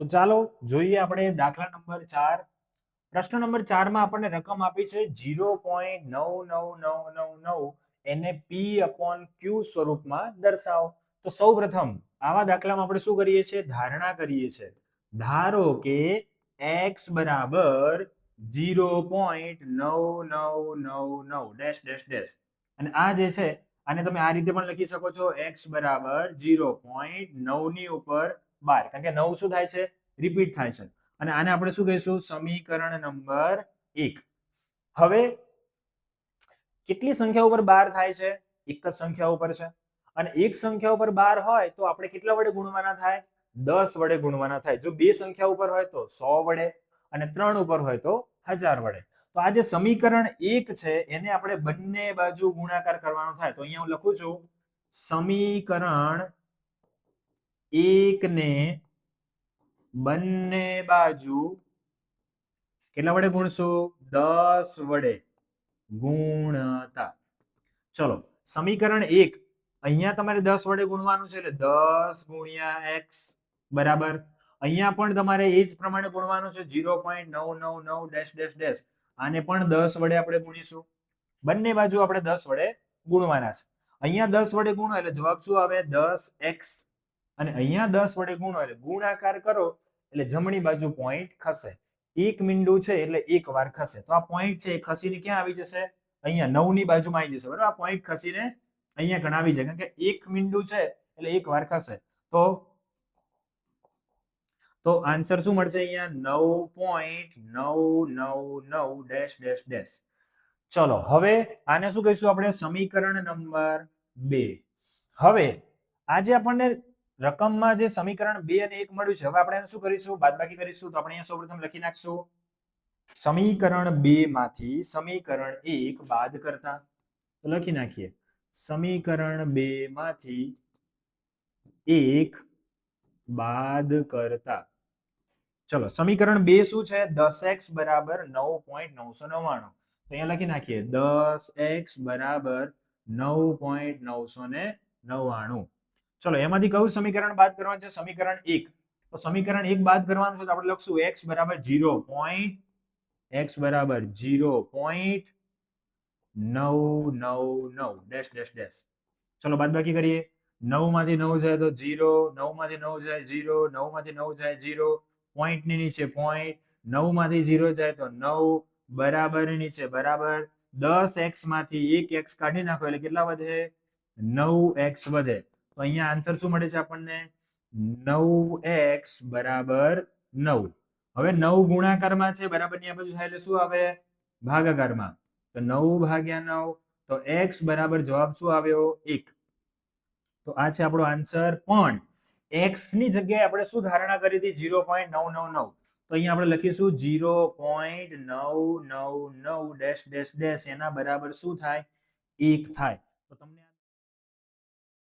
તો ચાલો જોઈએ આપણે દાખલા નંબર 4. પ્રશ્ન નંબર 4 માં આપણને રકમ આપી છે 0.99999 એને p/q સ્વરૂપમાં દર્શાવો. તો સૌપ્રથમ આવા દાખલામાં આપણે શું કરીએ છીએ? ધારણા કરીએ છીએ. ધારો કે x બરાબર 0.9999 ડેશ ડેશ ડેશ, અને આ જે છે આને તમે આ રીતે પણ લખી શકો છો, x બરાબર 0.9 ની ઉપર 12, કારણ કે 9 શું થાય છે? રિપીટ થાય છે. અને આને આપણે શું કહીશું? સમીકરણ નંબર 1. હવે કેટલી સંખ્યા ઉપર 12 થાય છે? એક જ સંખ્યા ઉપર છે, અને એક સંખ્યા ઉપર 12 હોય તો આપણે કેટલા વડે ગુણવાના થાય? 10 વડે ગુણવાના થાય. જો બે સંખ્યા ઉપર હોય તો 100 વડે, અને 3 ઉપર હોય તો 1000 વડે. તો આ જે સમીકરણ 1 છે એને આપણે બંને બાજુ ગુણાકાર કરવાનો થાય. તો અહીંયા હું લખું છું, સમીકરણ 1 ને બંને બાજુ કેટલા વડે ગુણશું? 10 વડે ગુણતા. ચલો, સમીકરણ 1 અહીંયા તમારે 10 વડે ગુણવાનું છે, એટલે 10 ગુણ્યા x બરાબર. અહીંયા પણ તમારે એ જ પ્રમાણે ગુણવાનું છે, 0.999 ડેશ ડેશ ડેશ. આને પણ 10 વડે આપણે ગુણીશું. બંને બાજુ આપણે 10 વડે ગુણવાના છે. અહીંયા 10 વડે ગુણો એટલે જવાબ શું આવે? 10x. અને અહીંયા 10 વડે ગુણો એટલે ગુણાકાર કરો એટલે જમણી બાજુ પોઈન્ટ ખસે. એક મીંડું છે એટલે એક વાર ખસે. તો આ પોઈન્ટ છે એ ખસીને ક્યાં આવી જશે? અહીંયા 9 ની બાજુમાં આવી જશે. બરાબર, આ પોઈન્ટ ખસીને અહીંયા કણ આવી જાય, કારણ કે એક મીંડું છે એટલે એક વાર ખસે. તો આન્સર શું મળશે? અહીંયા 9.999 ડેશ ડેશ ડેશ. ચલો, હવે આને શું કહીશું આપણે? સમીકરણ નંબર 2. હવે આજે આપણને રકમમાં જે સમીકરણ 2 અને 1 મળ્યું છે, હવે આપણે શું કરીશું? બાદબાકી કરીશું. તો આપણે અહીંયા સૌપ્રથમ લખી નાખશું, સમીકરણ 2 માંથી સમીકરણ 1 બાદ કરતા. તો લખી નાખીએ, સમીકરણ 2 માંથી 1 બાદ કરતા. ચલો, સમીકરણ 2 શું છે? 10x બરાબર 9.999. તો અહીંયા લખી નાખીએ, 10x બરાબર 9.999. ચલો, એમાંથી કયું સમીકરણ બાદ કરવાનું છે? સમીકરણ 1. તો સમીકરણ 1 બાદ કરવાનું છે તો આપણે લખશું x બરાબર 0.999 ડેશ ડેશ ડેશ. ચલો, બાદબાકી કરીએ. 9 માંથી 9 જાય તો 0, 9 માંથી 9 જાય 0, 9 માંથી 9 જાય 0, પોઈન્ટ ની નીચે પોઈન્ટ, 9 માંથી 0 જાય તો 9, બરાબર નીચે બરાબર. 10x માંથી 1x કાઢી નાખો એટલે કેટલા વધે? 9x વધે. તો અહીંયા આન્સર શું મળે છે આપણને? 9x બરાબર 9. હવે 9 ગુણાકારમાં છે, બરાબર ની આ બાજુ થાય એટલે શું આવે? ભાગાકારમાં. તો 9 ભાગ્યા 9, તો x બરાબર જવાબ શું આવ્યો? 1. તો આ છે આપણો આન્સર. પણ x ની જગ્યાએ આપણે શું ધારણા કરી હતી? 0.999. તો અહીંયા આપણે લખીશું 0.999 ડેશ ડેશ ડેશ. એના બરાબર શું થાય? 1 થાય. તો તમને